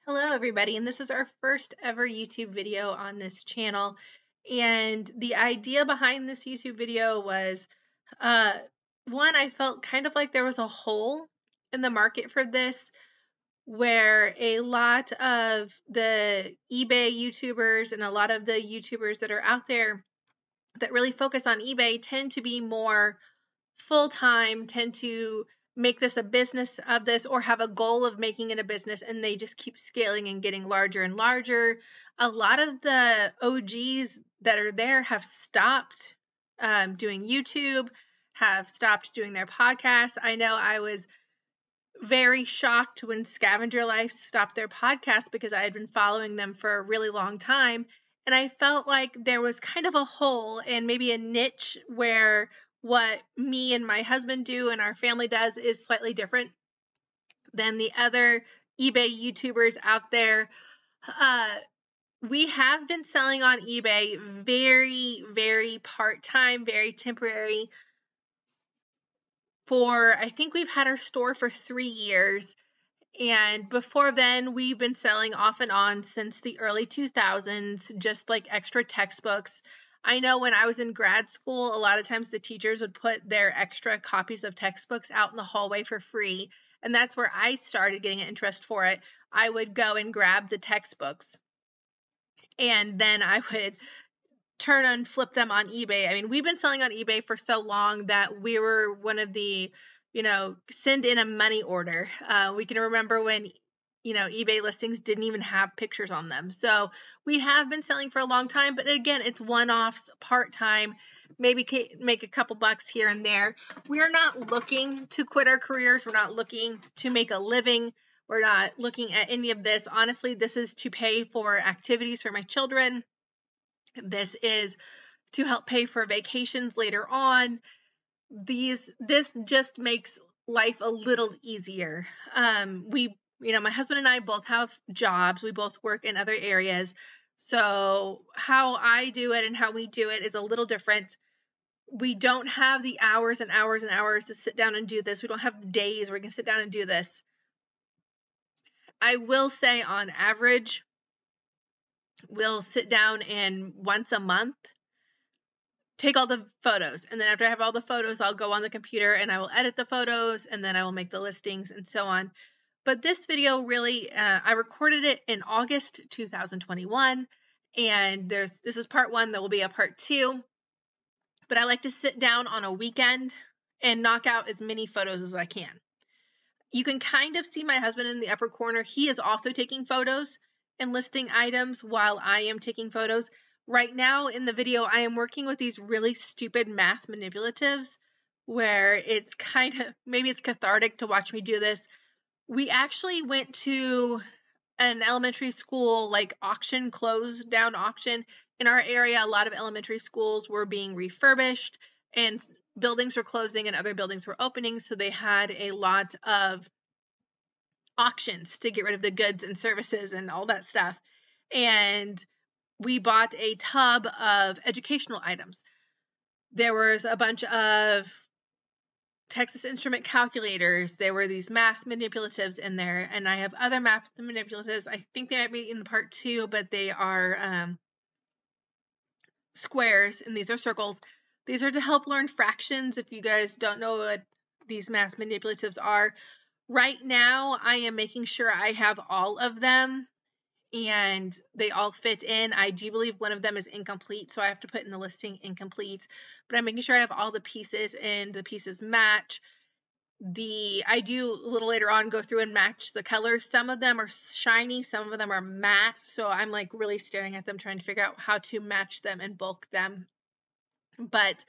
Hello, everybody, and this is our first ever YouTube video on this channel. And the idea behind this YouTube video was, one, I felt kind of like there was a hole in the market for this, where a lot of the eBay YouTubers and a lot of the YouTubers that are out there that really focus on eBay tend to be more full-time, tend to make this a business of this or have a goal of making it a business, and they just keep scaling and getting larger and larger. A lot of the OGs that are there have stopped doing YouTube, have stopped doing their podcasts. I know I was very shocked when Scavenger Life stopped their podcast because I had been following them for a really long time. And I felt like there was kind of a hole and maybe a niche where what me and my husband do and our family does is slightly different than the other eBay YouTubers out there. We have been selling on eBay very, very part-time, very temporary. I think we've had our store for 3 years. And before then, we've been selling off and on since the early 2000s, just like extra textbooks. I know when I was in grad school, a lot of times the teachers would put their extra copies of textbooks out in the hallway for free. And that's where I started getting an interest for it. I would go and grab the textbooks, and then I would turn and flip them on eBay. I mean, we've been selling on eBay for so long that we were one of the, send in a money order. We can remember when, eBay listings didn't even have pictures on them. So we have been selling for a long time, but again, it's one-offs, part-time, maybe make a couple bucks here and there. We are not looking to quit our careers. We're not looking to make a living. We're not looking at any of this. Honestly, this is to pay for activities for my children. This is to help pay for vacations later on. This just makes life a little easier. My husband and I both have jobs. We both work in other areas. So how I do it and how we do it is a little different. We don't have the hours and hours and hours to sit down and do this. We don't have days where we can sit down and do this. I will say on average, we'll sit down and once a month take all the photos, and then after I have all the photos, I'll go on the computer and I will edit the photos, and then I will make the listings and so on. But this video really, I recorded it in August 2021, and this is part 1. There will be a part 2, but I like to sit down on a weekend and knock out as many photos as I can. You can kind of see my husband in the upper corner. He is also taking photos and listing items while I am taking photos. Right now in the video, I am working with these really stupid math manipulatives where it's kind of, maybe it's cathartic to watch me do this. We actually went to an elementary school, like auction, closed down auction. In our area, a lot of elementary schools were being refurbished and buildings were closing and other buildings were opening. So they had a lot of auctions to get rid of the goods and services and all that stuff. And we bought a tub of educational items. There was a bunch of Texas Instrument calculators. There were these math manipulatives in there, and I have other math manipulatives. I think they might be in part 2, but they are squares, and these are circles. These are to help learn fractions. If you guys don't know what these math manipulatives are, right now I am making sure I have all of them and they all fit in. I do believe one of them is incomplete, so I have to put in the listing incomplete, but I'm making sure I have all the pieces and the pieces match. I do a little later on go through and match the colors. Some of them are shiny, some of them are matte, so I'm like really staring at them trying to figure out how to match them and bulk them. But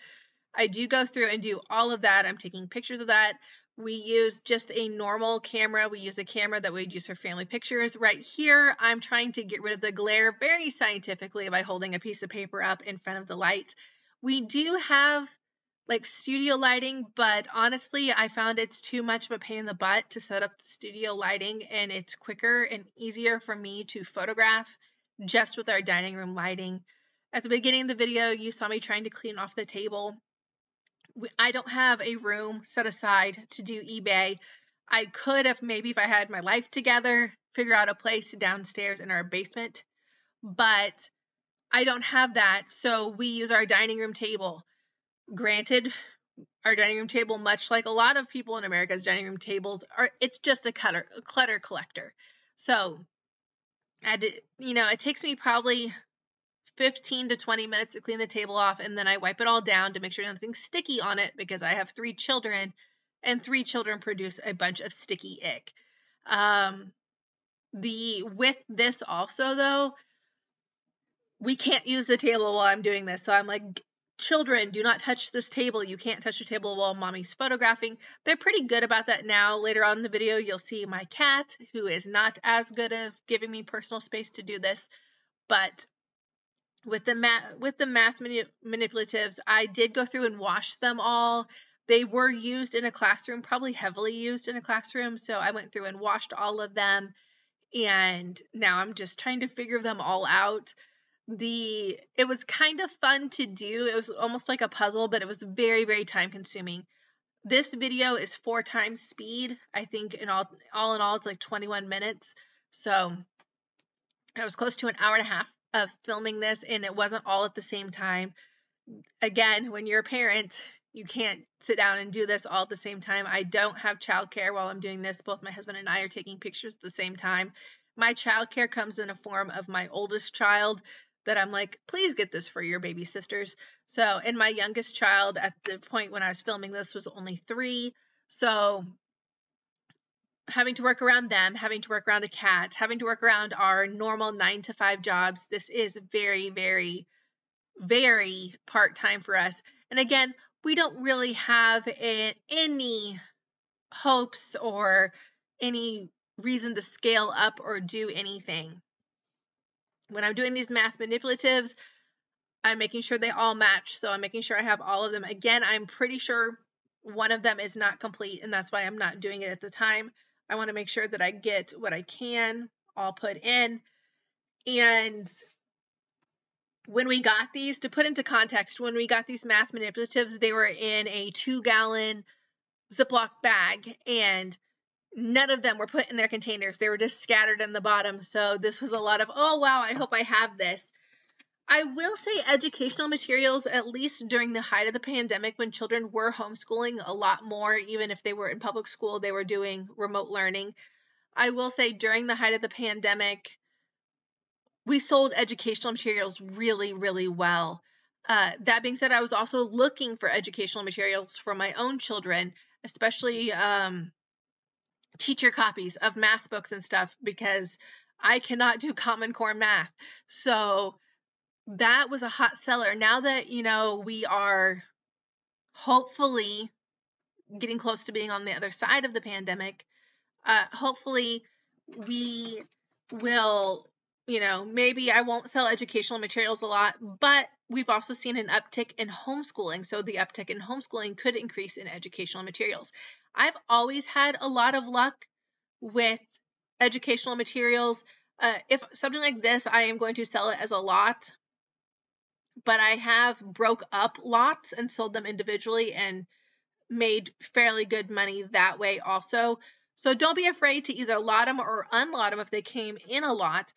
I do go through and do all of that. I'm taking pictures of that. We use just a normal camera. We use a camera that we'd use for family pictures. Right here, I'm trying to get rid of the glare very scientifically by holding a piece of paper up in front of the light. We do have like studio lighting, but honestly, I found it's too much of a pain in the butt to set up the studio lighting, and it's quicker and easier for me to photograph just with our dining room lighting. At the beginning of the video, you saw me trying to clean off the table. I don't have a room set aside to do eBay. I could have maybe if I had my life together figure out a place downstairs in our basement, but I don't have that, so we use our dining room table. Granted, our dining room table, much like a lot of people in America's dining room tables, it's just a clutter collector. So it takes me probably 15 to 20 minutes to clean the table off, and then I wipe it all down to make sure nothing's sticky on it, because I have 3 children, and 3 children produce a bunch of sticky ick. With this also, though, we can't use the table while I'm doing this. So I'm like, children, do not touch this table. You can't touch the table while mommy's photographing. They're pretty good about that now. Later on in the video, you'll see my cat, who is not as good at giving me personal space to do this. But with the math manipulatives, I did go through and wash them all. They were used in a classroom, probably heavily used in a classroom. So I went through and washed all of them. And now I'm just trying to figure them all out. It was kind of fun to do. It was almost like a puzzle, but it was very, very time consuming. This video is 4 times speed. I think in all in all, it's like 21 minutes. So I was close to an hour and a half of filming this, and it wasn't all at the same time. Again, when you're a parent, you can't sit down and do this all at the same time. I don't have childcare while I'm doing this. Both my husband and I are taking pictures at the same time. My childcare comes in a form of my oldest child that I'm like, please get this for your baby sisters. So, and my youngest child at the point when I was filming this was only 3. So having to work around them, having to work around a cat, having to work around our normal 9 to 5 jobs. This is very, very, very part-time for us. And again, we don't really have any hopes or any reason to scale up or do anything. When I'm doing these math manipulatives, I'm making sure they all match. So I'm making sure I have all of them. Again, I'm pretty sure one of them is not complete, and that's why I'm not doing it at the time. I want to make sure that I get what I can all put in. And when we got these, to put into context, when we got these math manipulatives, they were in a 2-gallon Ziploc bag, and none of them were put in their containers. They were just scattered in the bottom. So this was a lot of, oh, wow, I hope I have this. I will say educational materials, at least during the height of the pandemic, when children were homeschooling a lot more, even if they were in public school, they were doing remote learning. I will say during the height of the pandemic, we sold educational materials really, really well. That being said, I was also looking for educational materials for my own children, especially teacher copies of math books and stuff, because I cannot do Common Core math. So that was a hot seller. Now that, we are hopefully getting close to being on the other side of the pandemic, hopefully we will, maybe I won't sell educational materials a lot, but we've also seen an uptick in homeschooling. So the uptick in homeschooling could increase in educational materials. I've always had a lot of luck with educational materials. If something like this, I am going to sell it as a lot, but I have broke up lots and sold them individually and made fairly good money that way also. So don't be afraid to either lot them or unlot them if they came in a lot.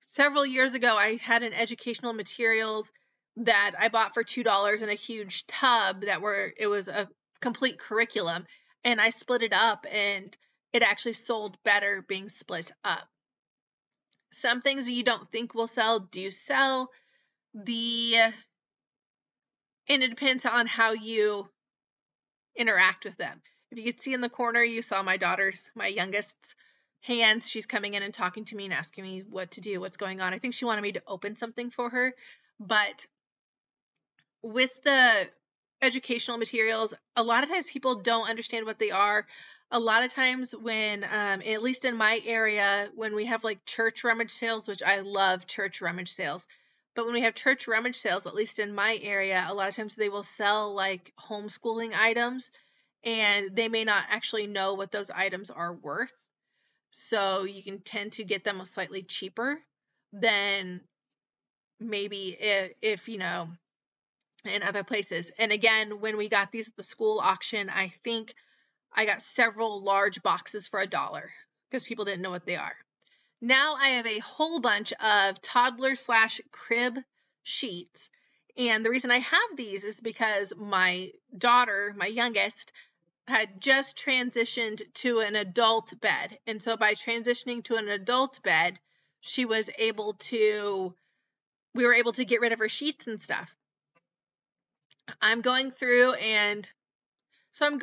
Several years ago, I had an educational materials that I bought for $2 in a huge tub it was a complete curriculum, and I split it up, and it actually sold better being split up. Some things you don't think will sell do sell. And it depends on how you interact with them. If you could see in the corner, you saw my youngest's hands. She's coming in and talking to me and asking me what to do, what's going on. I think she wanted me to open something for her. But with the educational materials, a lot of times people don't understand what they are. A lot of times when, at least in my area, when we have like church rummage sales, which I love church rummage sales, but when we have church rummage sales, at least in my area, a lot of times they will sell like homeschooling items, and they may not actually know what those items are worth. So you can tend to get them slightly cheaper than maybe if in other places. And again, when we got these at the school auction, I think I got several large boxes for $1 because people didn't know what they are. Now I have a whole bunch of toddler/crib sheets. And the reason I have these is because my daughter, my youngest, had just transitioned to an adult bed. And so by transitioning to an adult bed, we were able to get rid of her sheets and stuff. I'm going through and I'm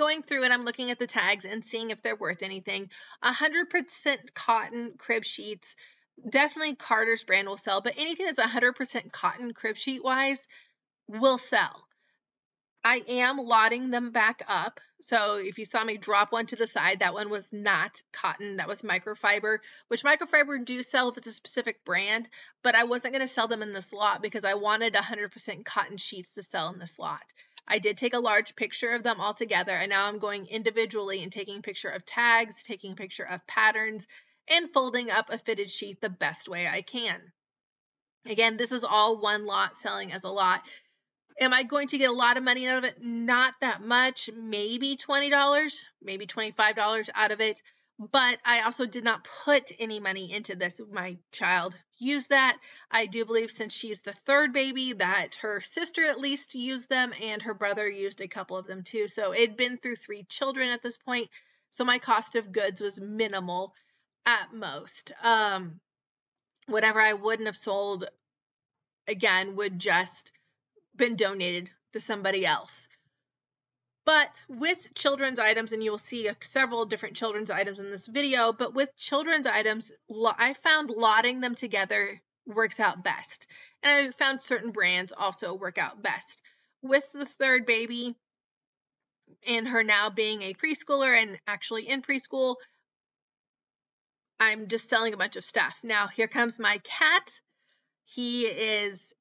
looking at the tags and seeing if they're worth anything. 100% cotton crib sheets. Definitely Carter's brand will sell, but anything that's 100% cotton crib sheet wise will sell. I am lotting them back up. So if you saw me drop one to the side, that one was not cotton. That was microfiber, which microfiber do sell if it's a specific brand, but I wasn't going to sell them in this lot because I wanted 100% cotton sheets to sell in this lot. I did take a large picture of them all together, and now I'm going individually and taking a picture of tags, taking a picture of patterns, and folding up a fitted sheet the best way I can. Again, this is all one lot selling as a lot. Am I going to get a lot of money out of it? Not that much, maybe $20, maybe $25 out of it. But I also did not put any money into this. My child used that. I do believe since she's the third baby that her sister at least used them and her brother used a couple of them too. So it'd been through 3 children at this point. So my cost of goods was minimal at most. Whatever I wouldn't have sold, again, would just been donated to somebody else. But with children's items, and you will see several different children's items in this video, but with children's items, I found lotting them together works out best. And I found certain brands also work out best. With the third baby and her now being a preschooler and actually in preschool, I'm just selling a bunch of stuff. Now, here comes my cat. He is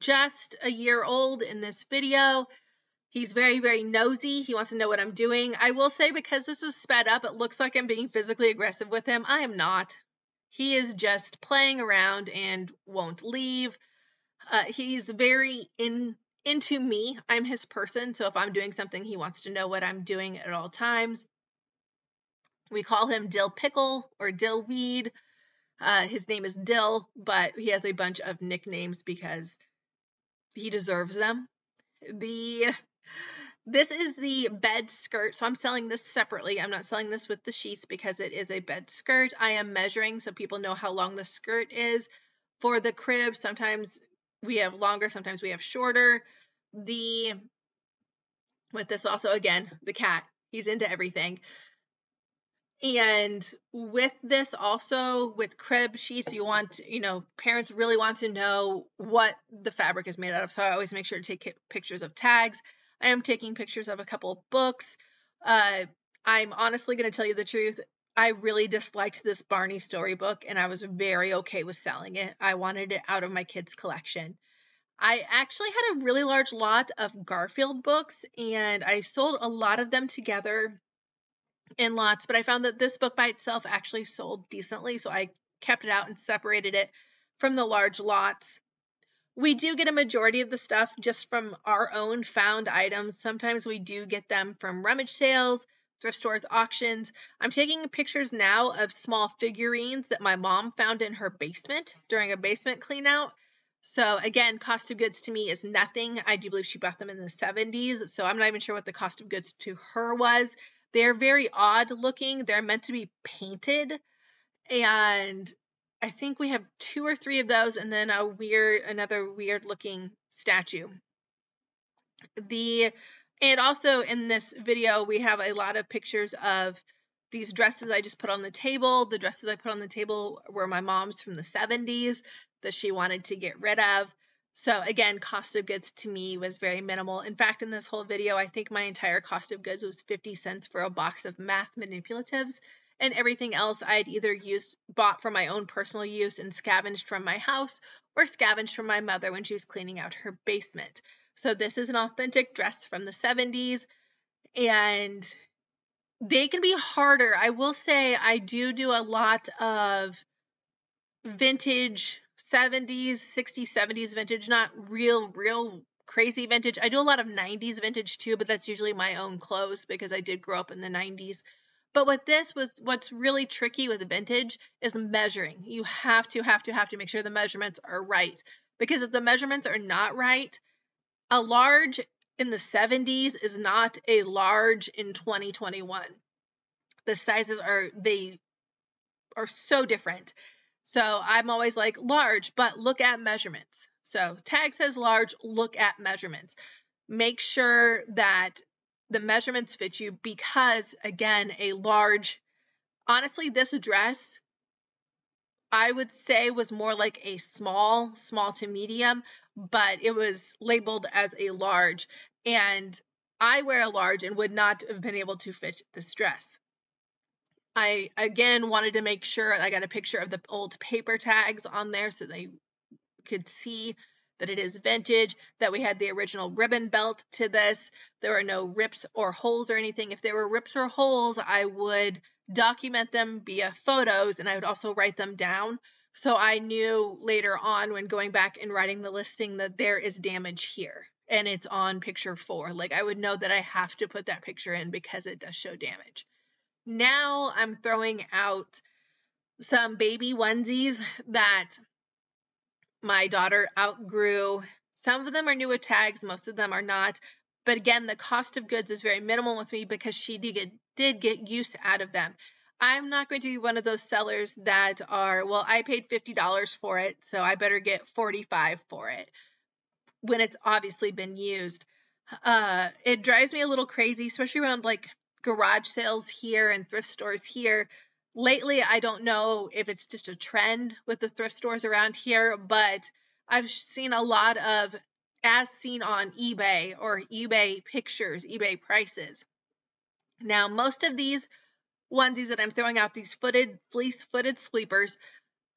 just a year old in this video. He's very, very nosy. He wants to know what I'm doing. I will say, because this is sped up, it looks like I'm being physically aggressive with him. I am not. He is just playing around and won't leave. He's very into me. I'm his person, so if I'm doing something, he wants to know what I'm doing at all times. We call him Dill Pickle or Dill Weed. His name is Dill, but he has a bunch of nicknames because he deserves them. This is the bed skirt, so I'm selling this separately. I'm not selling this with the sheets because it is a bed skirt. I am measuring so people know how long the skirt is. For the crib, sometimes we have longer, sometimes we have shorter. With this also, again, the cat, he's into everything. And with this also, with crib sheets, parents really want to know what the fabric is made out of. So I always make sure to take pictures of tags. I am taking pictures of a couple of books. I'm honestly going to tell you the truth. I really disliked this Barney storybook, and I was very okay with selling it. I wanted it out of my kids' collection. I actually had a really large lot of Garfield books, and I sold a lot of them together in lots, but I found that this book by itself actually sold decently, so I kept it out and separated it from the large lots. We do get a majority of the stuff just from our own found items. Sometimes we do get them from rummage sales, thrift stores, auctions. I'm taking pictures now of small figurines that my mom found in her basement during a basement clean out. So again, cost of goods to me is nothing. I do believe she bought them in the 70s, so I'm not even sure what the cost of goods to her was. They're very odd looking. They're meant to be painted, and I think we have 2 or 3 of those, and then another weird looking statue. And also in this video, we have a lot of pictures of these dresses I just put on the table. The dresses I put on the table were my mom's from the 70s that she wanted to get rid of. So again, cost of goods to me was very minimal. In fact, in this whole video, I think my entire cost of goods was 50 cents for a box of math manipulatives, and everything else I'd either bought for my own personal use and scavenged from my house, or scavenged from my mother when she was cleaning out her basement. So this is an authentic dress from the 70s, and they can be harder. I will say I do a lot of vintage 70s, 60s, 70s vintage, not real crazy vintage. I do a lot of 90s vintage too, but that's usually my own clothes because I did grow up in the 90s. But with this, what's really tricky with vintage is measuring. You have to make sure the measurements are right. Because if the measurements are not right, a large in the 70s is not a large in 2021. The sizes are so different. So I'm always like, large, but look at measurements. So tag says large, look at measurements. Make sure that the measurements fit you because, again, a large, honestly, this dress, I would say was more like a small to medium, but it was labeled as a large. And I wear a large and would not have been able to fit this dress. I, again, wanted to make sure I got a picture of the old paper tags on there so they could see that it is vintage, that we had the original ribbon belt to this. There are no rips or holes or anything. If there were rips or holes, I would document them via photos and I would also write them down. So I knew later on when going back and writing the listing that there is damage here and it's on picture 4. Like I would know that I have to put that picture in because it does show damage. Now I'm throwing out some baby onesies that my daughter outgrew. Some of them are new with tags, most of them are not. But again, the cost of goods is very minimal with me because she did get use out of them. I'm not going to be one of those sellers that are, well, I paid $50 for it, so I better get $45 for it when it's obviously been used. It drives me a little crazy, especially around like garage sales here and thrift stores here. Lately, I don't know if it's just a trend with the thrift stores around here, but I've seen a lot of as seen on eBay or eBay pictures, eBay prices. Now, most of these onesies that I'm throwing out, these fleece-footed sleepers,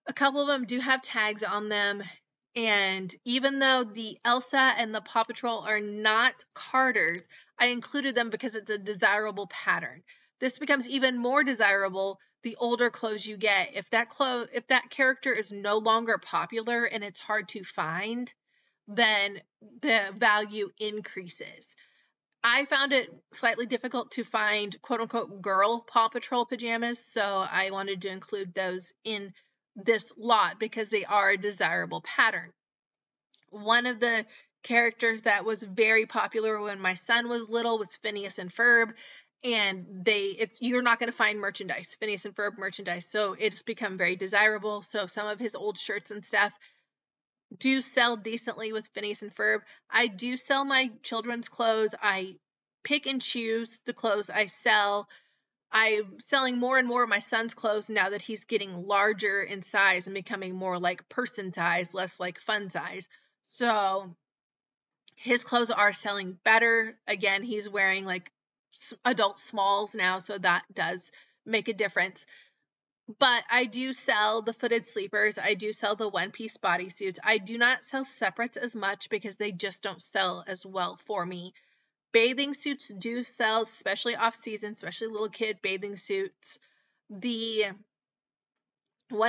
a couple of them do have tags on them. And even though the Elsa and the Paw Patrol are not Carters, I included them because it's a desirable pattern. This becomes even more desirable the older clothes you get. If that character is no longer popular and it's hard to find, then the value increases. I found it slightly difficult to find quote unquote girl Paw Patrol pajamas, so I wanted to include those in this lot because they are a desirable pattern. One of the characters that was very popular when my son was little was Phineas and Ferb, and you're not going to find merchandise, Phineas and Ferb merchandise, so it's become very desirable. So some of his old shirts and stuff do sell decently with Phineas and Ferb. I do sell my children's clothes. I pick and choose the clothes I sell. I'm selling more and more of my son's clothes now that he's getting larger in size and becoming more like person size, less like fun size. So his clothes are selling better. Again, he's wearing like adult smalls now, so that does make a difference. But I do sell the footed sleepers. I do sell the one-piece bodysuits. I do not sell separates as much because they just don't sell as well for me. Bathing suits do sell, especially off-season, especially little kid bathing suits. One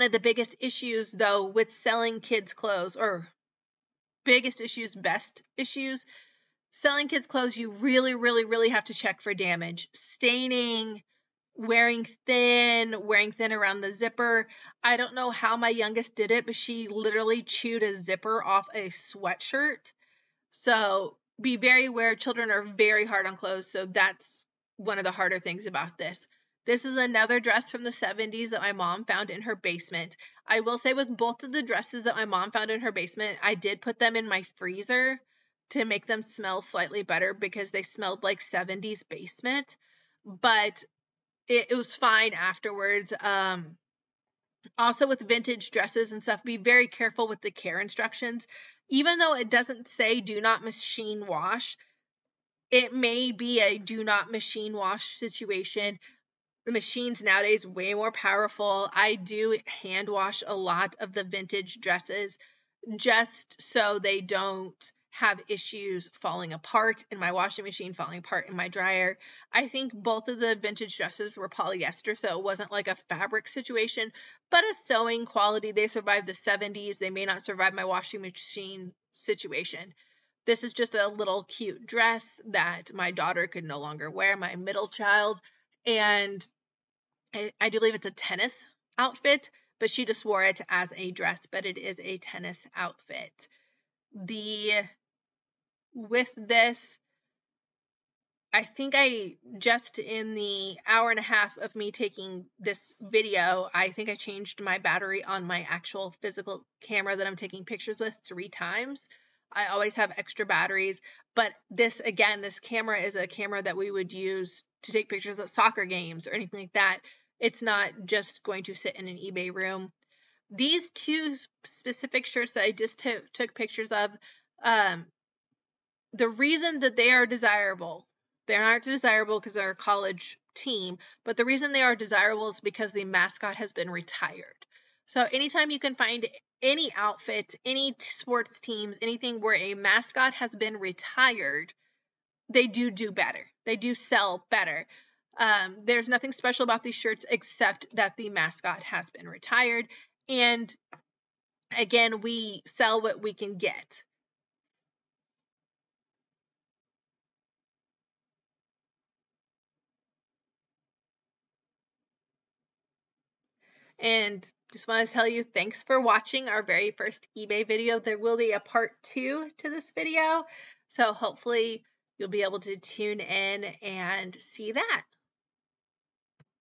of the biggest issues, though, with selling kids' clothes, or biggest issues, best issues, selling kids' clothes, you really, really, really have to check for damage. Staining, wearing thin around the zipper. I don't know how my youngest did it, but she literally chewed a zipper off a sweatshirt. So be very aware. Children are very hard on clothes, so that's one of the harder things about this. This is another dress from the 70s that my mom found in her basement. I will say with both of the dresses that my mom found in her basement, I did put them in my freezer to make them smell slightly better because they smelled like 70s basement. But it was fine afterwards. Also with vintage dresses and stuff, be very careful with the care instructions. Even though it doesn't say do not machine wash, it may be a do not machine wash situation. The machines nowadays way more powerful. I do hand wash a lot of the vintage dresses just so they don't have issues falling apart in my washing machine, falling apart in my dryer. I think both of the vintage dresses were polyester, so it wasn't like a fabric situation, but a sewing quality. They survived the 70s. They may not survive my washing machine situation. This is just a little cute dress that my daughter could no longer wear, my middle child. And I do believe it's a tennis outfit, but she just wore it as a dress, but it is a tennis outfit. With this, I think just in the hour and a half of me taking this video, I think I changed my battery on my actual physical camera that I'm taking pictures with 3 times. I always have extra batteries, but this camera is a camera that we would use to take pictures of soccer games or anything like that. It's not just going to sit in an eBay room. These 2 specific shirts that I just took pictures of, the reason that they are desirable, they're not desirable because they're a college team, but the reason they are desirable is because the mascot has been retired. So anytime you can find any outfit, any sports teams, anything where a mascot has been retired, they do better. They do sell better. There's nothing special about these shirts except that the mascot has been retired. And again, we sell what we can get. And just want to tell you, thanks for watching our very first eBay video. There will be a part 2 to this video, so hopefully you'll be able to tune in and see that.